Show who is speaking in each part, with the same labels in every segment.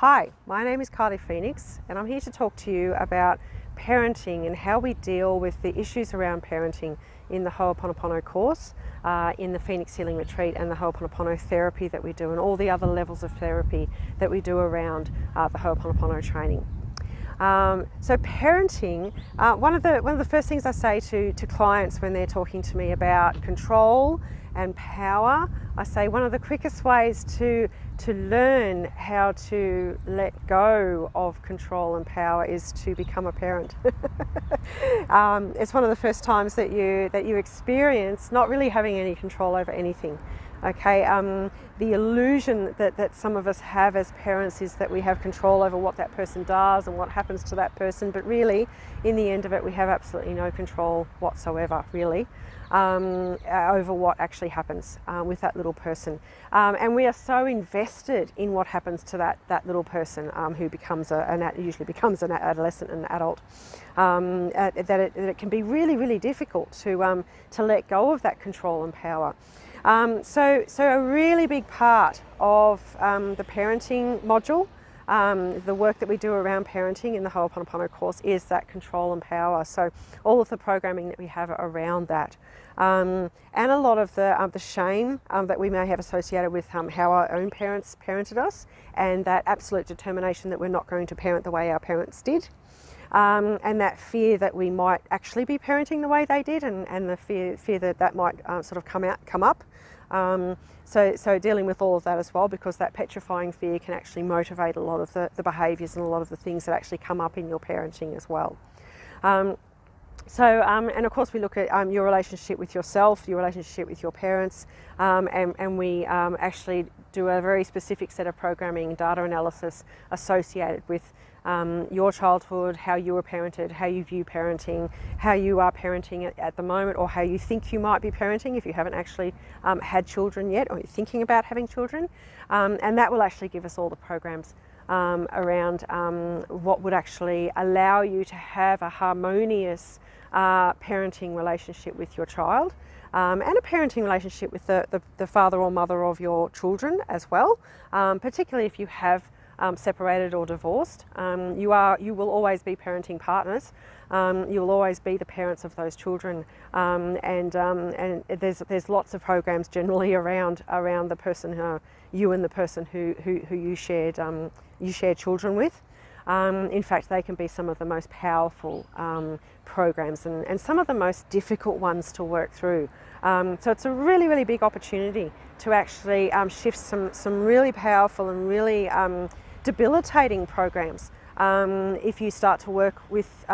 Speaker 1: Hi, my name is Kylie and I'm here to talk to you about parenting and how we deal with the issues around parenting in the Ho'oponopono course, in the Phoenix Healing Retreat and the Ho'oponopono therapy that we do and all the other levels of therapy that we do around the Ho'oponopono training. So parenting, one of the first things I say to clients when they're talking to me about control and power, I say one of the quickest ways to learn how to let go of control and power is to become a parent. It's one of the first times that you experience not really having any control over anything. Okay, the illusion that some of us have as parents is that we have control over what that person does and what happens to that person, but really, in the end of it, we have absolutely no control whatsoever, really, over what actually happens with that little person. And we are so invested in what happens to that little person who usually becomes an adolescent and an adult, that it can be really, really difficult to let go of that control and power. So a really big part of the parenting module, the work that we do around parenting in the Ho'oponopono course is that control and power. So all of the programming that we have around that. And a lot of the shame that we may have associated with how our own parents parented us, and that absolute determination that we're not going to parent the way our parents did. And that fear that we might actually be parenting the way they did, and the fear that might sort of come up. So dealing with all of that as well, because that petrifying fear can actually motivate a lot of the behaviours and a lot of the things that actually come up in your parenting as well. And of course we look at your relationship with yourself, your relationship with your parents, and we actually do a very specific set of programming data analysis associated with your childhood, how you were parented, how you view parenting, how you are parenting at the moment, or how you think you might be parenting if you haven't actually had children yet, or you're thinking about having children. And that will actually give us all the programs around what would actually allow you to have a harmonious parenting relationship with your child, and a parenting relationship with the father or mother of your children as well, particularly if you have separated or divorced. You will always be parenting partners. You will always be the parents of those children, and there's lots of programs generally around the person, you and the person who you shared children with. In fact, they can be some of the most powerful programs and some of the most difficult ones to work through. So it's a really, really big opportunity to actually shift some really powerful and really debilitating programs if you start to work with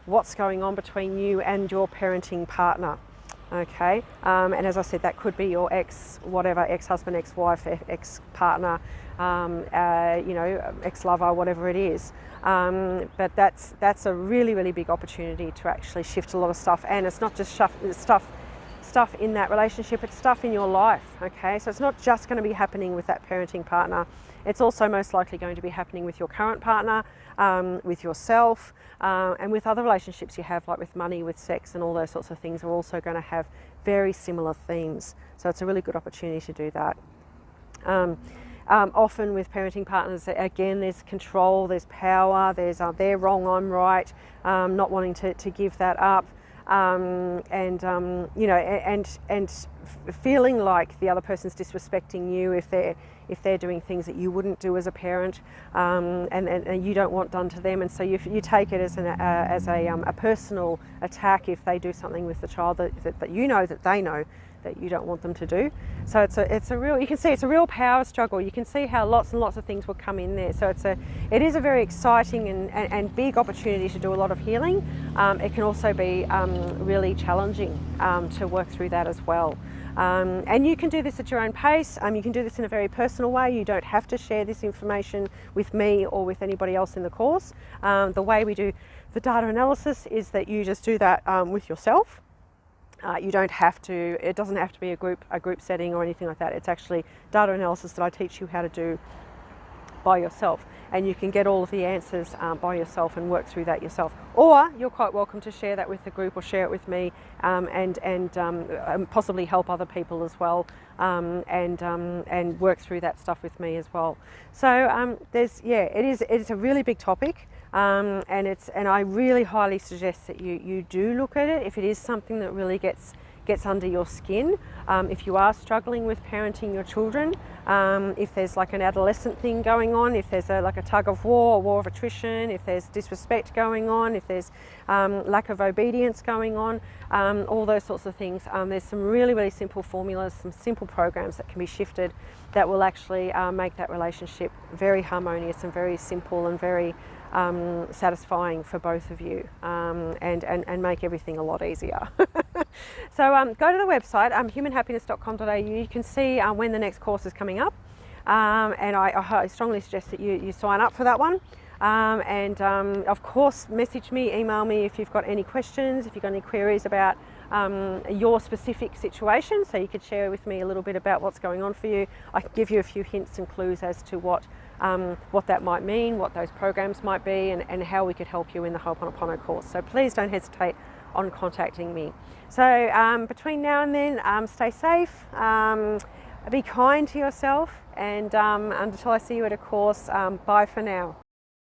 Speaker 1: what's going on between you and your parenting partner. Okay, and as I said, that could be your ex-husband, ex-wife, ex-partner, ex-lover, whatever it is. But that's a really, really big opportunity to actually shift a lot of stuff, and it's not just stuff in that relationship, it's stuff in your life. Okay, so it's not just going to be happening with that parenting partner. It's also most likely going to be happening with your current partner, with yourself, and with other relationships you have, like with money, with sex, and all those sorts of things are also going to have very similar themes. So it's a really good opportunity to do that. Often with parenting partners, again, there's control, there's power, there's they're wrong, I'm right, not wanting to give that up. And feeling like the other person's disrespecting you if they're doing things that you wouldn't do as a parent, and you don't want done to them, and so you take it as a personal attack if they do something with the child that you know that they know that you don't want them to do. So it's a real, you can see it's a real power struggle. You can see how lots and lots of things will come in there. So it is a very exciting and big opportunity to do a lot of healing. It can also be really challenging to work through that as well. And you can do this at your own pace. You can do this in a very personal way. You don't have to share this information with me or with anybody else in the course. The way we do the data analysis is that you just do that with yourself. You don't have to, it doesn't have to be a group setting or anything like that. It's actually data analysis that I teach you how to do by yourself. and you can get all of the answers by yourself and work through that yourself. Or you're quite welcome to share that with the group or share it with me, and possibly help other people as well, and work through that stuff with me as well. So it's a really big topic. And I really highly suggest that you do look at it if it is something that really gets under your skin. If you are struggling with parenting your children, if there's like an adolescent thing going on, if there's like a tug of war, a war of attrition, if there's disrespect going on, if there's lack of obedience going on, all those sorts of things, there's some really, really simple formulas, some simple programs that can be shifted that will actually make that relationship very harmonious and very simple and very satisfying for both of you, and make everything a lot easier. So go to the website, humanhappiness.com.au. You can see when the next course is coming up, and I strongly suggest that you sign up for that one. Of course, message me, email me if you've got any questions, if you've got any queries about your specific situation, so you could share with me a little bit about what's going on for you. I can give you a few hints and clues as to what that might mean, what those programs might be, and how we could help you in the Ho'oponopono course. So please don't hesitate on contacting me. So between now and then, stay safe, be kind to yourself, and until I see you at a course, bye for now.